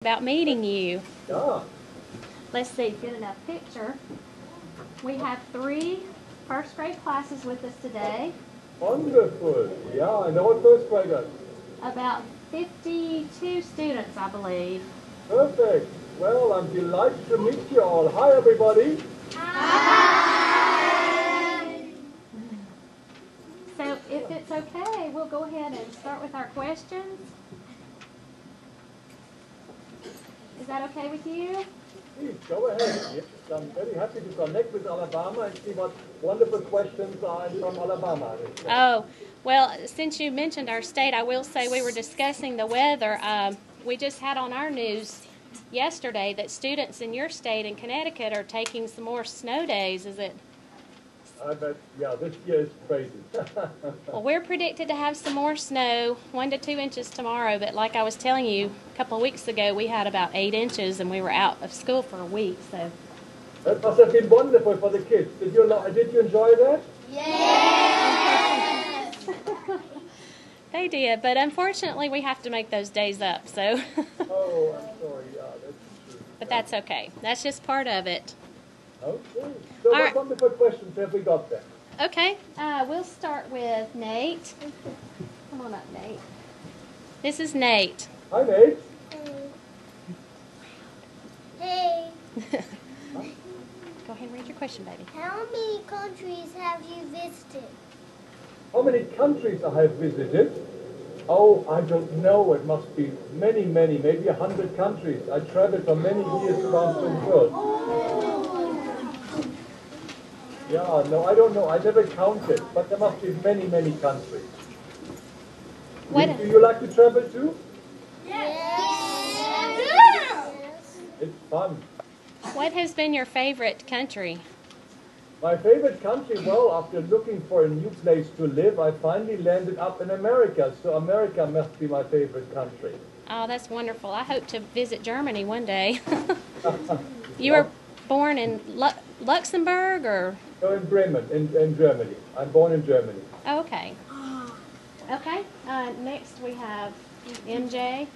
About meeting you. Yeah. Let's see, good enough picture. We have three first grade classes with us today. Wonderful. Yeah, and all first graders. About 52 students, I believe. Perfect. Well, I'm delighted to meet you all. Hi, everybody. Hi! So if it's okay, we'll go ahead and start with our questions. Is that okay with you? Please, go ahead. Yes, I'm very happy to connect with Alabama and see what wonderful questions are from Alabama. Oh, well, since you mentioned our state, I will say we were discussing the weather. We just had on our news yesterday that students in your state in Connecticut are taking some more snow days. Is it? I bet, yeah, this year is crazy. Well, we're predicted to have some more snow, 1 to 2 inches tomorrow, but like I was telling you, a couple of weeks ago we had about 8 inches and we were out of school for a week. So That must have been wonderful for the kids. Did you enjoy that? yes! They did, but unfortunately we have to make those days up. So Oh, I'm sorry. Yeah, that's true. But that's okay. That's just part of it. Okay. So what wonderful questions have we got then? Okay, we'll start with Nate. Come on up, Nate. This is Nate. Hi, Nate. Hey. Go ahead and read your question, baby. How many countries have you visited? How many countries I have visited? Oh, I don't know. It must be many, maybe 100 countries. I traveled for many years around the world. Yeah, no, I don't know. I never counted, but there must be many countries. Do you like to travel too? Yes. It's fun. What has been your favorite country? My favorite country, well, after looking for a new place to live, I finally landed up in America. So America must be my favorite country. Oh, that's wonderful. I hope to visit Germany one day. You were born in Luxembourg or? No, in Bremen, in Germany. I'm born in Germany. Oh, okay. Okay. Next we have MJ.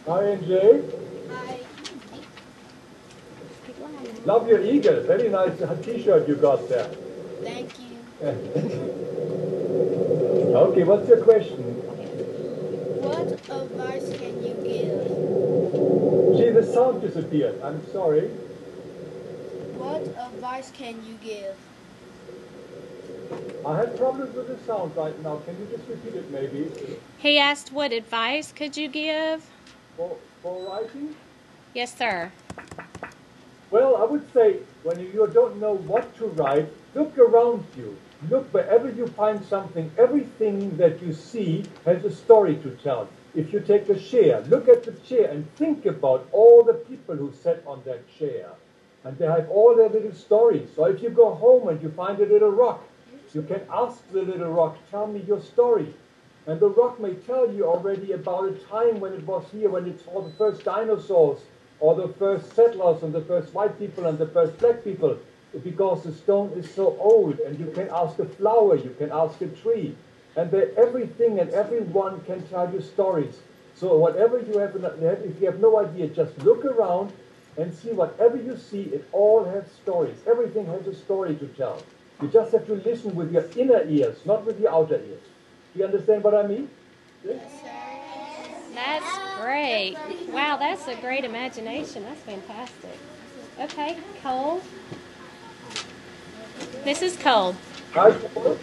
Hi, MJ. Hi. Love your eagle. Very nice t-shirt you got there. Thank you. Okay, what's your question? What advice can you give? Gee, the sound disappeared. I'm sorry. What advice can you give? I have problems with the sound right now. Can you just repeat it maybe? He asked what advice could you give? For writing? Yes, sir. Well, I would say when you don't know what to write, look around you. Look wherever you find something. Everything that you see has a story to tell. If you take a chair, look at the chair and think about all the people who sat on that chair. And they have all their little stories. So if you go home and you find a little rock, you can ask the little rock, tell me your story. And the rock may tell you already about a time when it was here, when it saw the first dinosaurs, or the first settlers, and the first white people, and the first black people, because the stone is so old. And you can ask a flower, you can ask a tree. And everything and everyone can tell you stories. So whatever you have, if you have no idea, just look around and see whatever you see, it all has stories. Everything has a story to tell. You just have to listen with your inner ears, not with your outer ears. Do you understand what I mean? Yes? That's great. Wow, that's a great imagination. That's fantastic. Okay, Cole. This is Cole. Hi, Paul.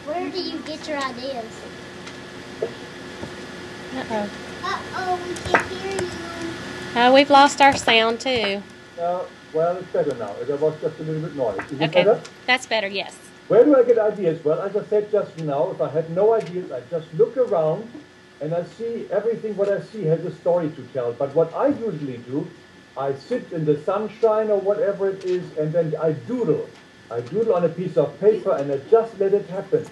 Where do you get your ideas? Uh-oh. Uh-oh, we can't hear you. Oh, we've lost our sound too. Well, it's better now. There was just a little bit noise. Is it Okay, better? that's better, yes. Where do I get ideas? Well, as I said just now, if I had no ideas, I just look around and I see everything what I see has a story to tell. But what I usually do, I sit in the sunshine or whatever it is, and then I doodle. I doodle on a piece of paper and I just let it happen.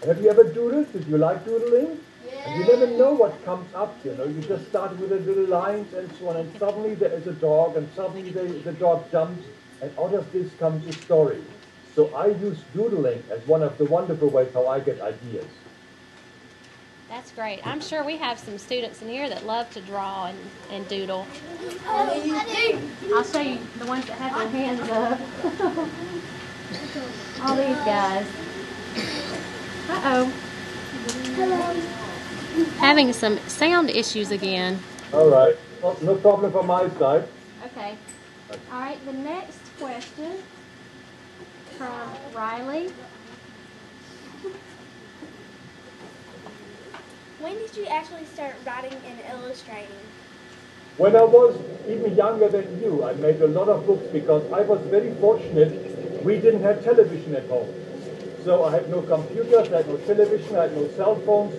Have you ever doodled? Did you like doodling? And you never know what comes up, you know. You just start with the little lines and so on, and suddenly there is a dog, and suddenly the dog jumps, and out of this comes a story. So I use doodling as one of the wonderful ways how I get ideas. That's great. I'm sure we have some students in here that love to draw and doodle. I'll show you the ones that have their hands up. All these guys. Uh-oh. Hello. Having some sound issues again. All right. Well, no problem from my side. Okay. All right, the next question from Riley. When did you actually start writing and illustrating? When I was even younger than you, I made a lot of books because I was very fortunate. We didn't have television at home. So I had no computers, I had no television, I had no cell phones.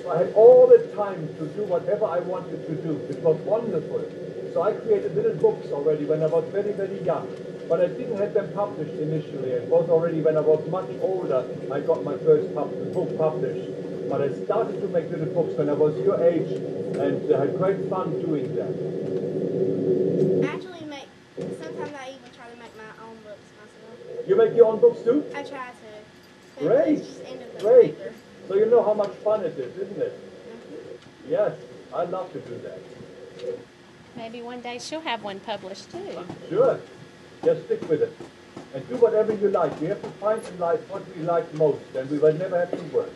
So I had all the time to do whatever I wanted to do. It was wonderful. So I created little books already when I was very, very young. But I didn't have them published initially. It was already when I was much older, I got my first book published. But I started to make little books when I was your age and had great fun doing that. Sometimes I even try to make my own books myself. You make your own books too? I try to. Great, great. So you know how much fun it is, isn't it? Mm-hmm. Yes, I love to do that. Maybe one day she'll have one published too. Sure. Just stick with it. And do whatever you like. We have to find in life what we like most, and we will never have to work.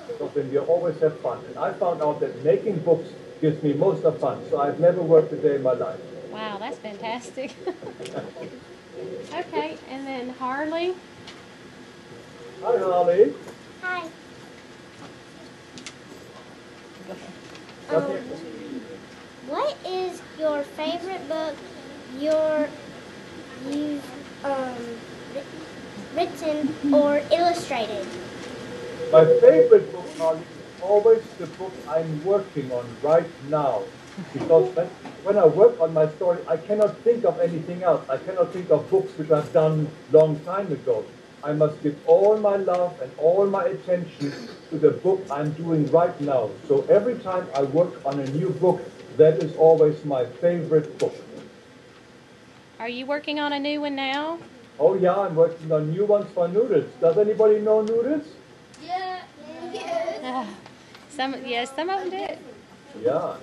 Because then we always have fun. And I found out that making books gives me most of fun. So I've never worked a day in my life. Wow, that's fantastic. Okay, and then Harley. Hi, Harley. Hi. What is your favorite book you've written or illustrated? My favorite book, Harley, is always the book I'm working on right now. Because when I work on my story, I cannot think of anything else. I cannot think of books which I've done long time ago. I must give all my love and all my attention to the book I'm doing right now. So every time I work on a new book, that is always my favorite book. Are you working on a new one now? Oh yeah, I'm working on new ones for Noodles. Does anybody know Noodles? Yeah. Some of them do. Yeah.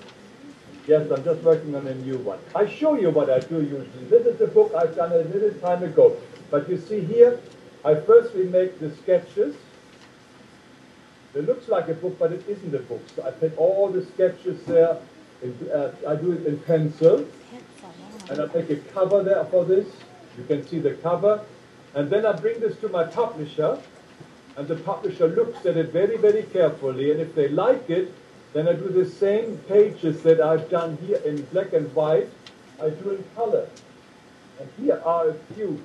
Yes, I'm just working on a new one. I show you what I do usually. This is a book I've done a little time ago. But you see here, I firstly make the sketches. It looks like a book, but it isn't a book. So I take all the sketches there. I do it in pencil. And I make a cover there for this. You can see the cover. And then I bring this to my publisher. And the publisher looks at it very, very carefully. And if they like it, then I do the same pages that I've done here in black and white. I do in color. And here are a few.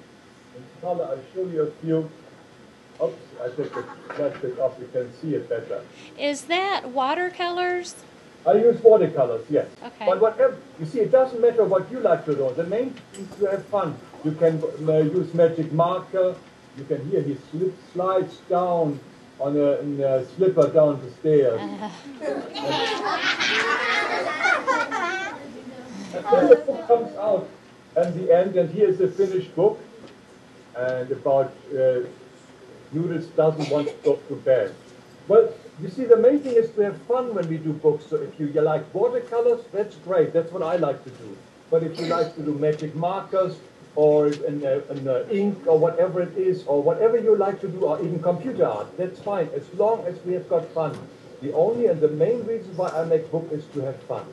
In color, I'll show you a few. Oops, I take the plastic off. You can see it better. Is that watercolors? I use watercolors, yes. Okay. But whatever, you see, it doesn't matter what you like to do. The main thing is to have fun. You can use magic marker. You can hear he slides down on a slipper down the stairs. And then the book comes out at the end, and here's the finished book. And about Noodles doesn't want to go to bed. Well, you see, the main thing is to have fun when we do books. So if you like watercolors, that's great. That's what I like to do. But if you like to do magic markers or ink or whatever it is, or whatever you like to do, or even computer art, that's fine, as long as we have got fun. The only and the main reason why I make books is to have fun.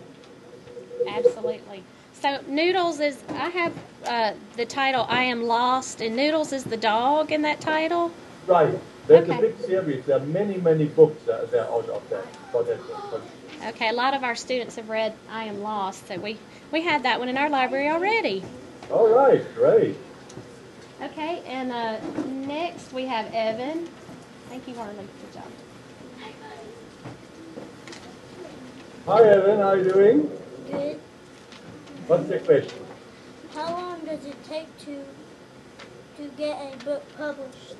Absolutely. So Noodles is, I have the title, I Am Lost, and Noodles is the dog in that title? Right. There's Okay. a big series. There are many, many books there out of that. For that. Okay, a lot of our students have read I Am Lost, so we had that one in our library already. All right, great. Okay, and next we have Evan. Thank you, Harley. Good job. Hi, Evan. How are you doing? Good. What's the question? How long does it take to get a book published?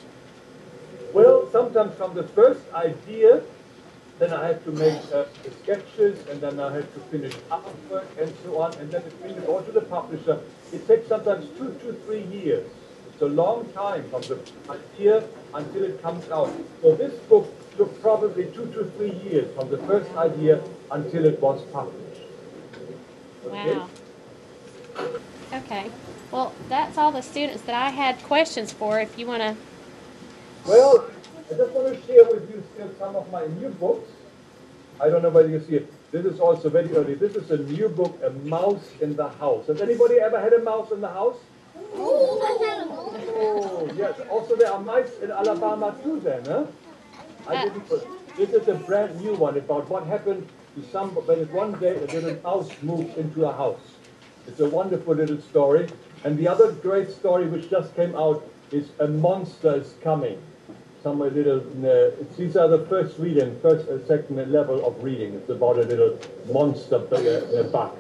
Well, sometimes from the first idea, then I have to make the sketches, and then I have to finish artwork and so on, and then bring it all to the publisher. It takes sometimes 2 to 3 years. It's a long time from the idea until it comes out. So this book took probably 2 to 3 years from the first idea until it was published. Okay? Wow. Okay. Well, that's all the students that I had questions for. If you want to. Well, I just want to share with you still some of my new books. I don't know whether you see it. This is also very early. This is a new book, A Mouse in the House. Has anybody ever had a mouse in the house? Oh, yes. Also, there are mice in Alabama too then, huh? I didn't put. This is a brand new one about what happened to some, when one day a little mouse moved into a house. It's a wonderful little story. And the other great story which just came out is A Monster is Coming. Somewhere little, these are the first reading, first and second level of reading. It's about a little monster bug.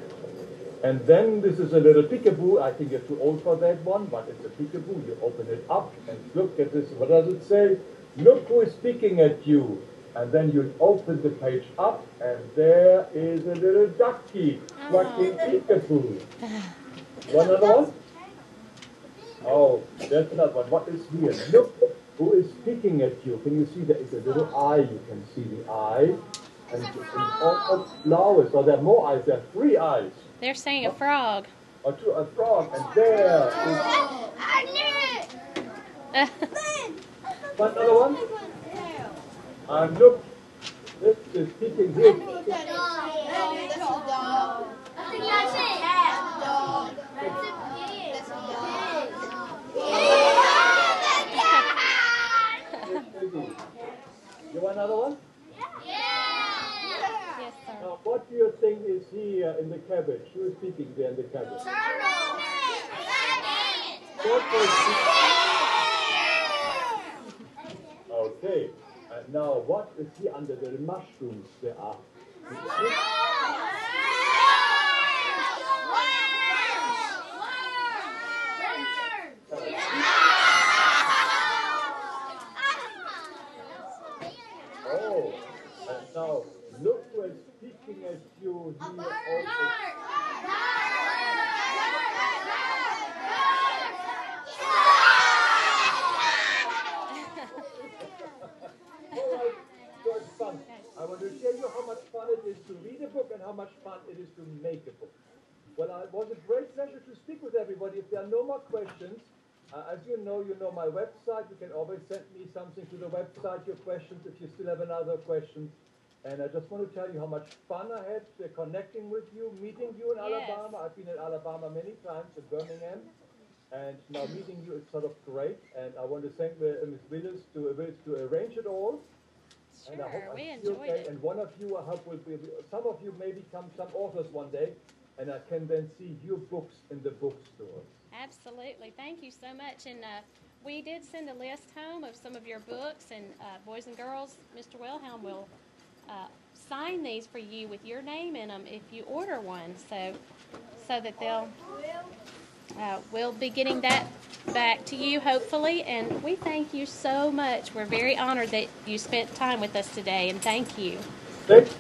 And then this is a little peekaboo. I think you're too old for that one, but it's a peekaboo. You open it up and look at this. What does it say? Look who is speaking at you. And then you open the page up, and there is a little ducky quacking peekaboo. Want another one? Oh, there's another one. What is here? Look who is speaking at you. Can you see there is a little eye? You can see the eye. And all flowers. So there are more eyes. There are 3 eyes. They're saying a frog. Or a frog. And there is... Want another one? And look, this is speaking here. You want another one? Yes, sir. Now, what do you think is here in the cabbage? Who is speaking there in the cabbage? Okay. And now, what is here under the mushrooms there are? Oh, and now look who is speaking at you here also. Alright, so it's fun. I want to share you how much fun it is to read a book and how much fun it is to make a book. Well, it was a great pleasure to speak with everybody. If there are no more questions, as you know my website. You can always send me something to the website, your questions, if you still have another question. And I just want to tell you how much fun I had connecting with you, meeting you in Alabama. I've been in Alabama many times, in Birmingham. And now meeting you is sort of great. And I want to thank Ms. Willis to arrange it all. Sure, and I hope we I enjoyed it. And one of you, I hope, will be, some of you may become some authors one day. And I can then see your books in the bookstores. Absolutely. Thank you so much. And we did send a list home of some of your books. And boys and girls, Mr. Wilhelm will sign these for you with your name in them if you order one. So that they'll... we'll be getting that back to you, hopefully, and we thank you so much. We're very honored that you spent time with us today, and thank you. Thanks.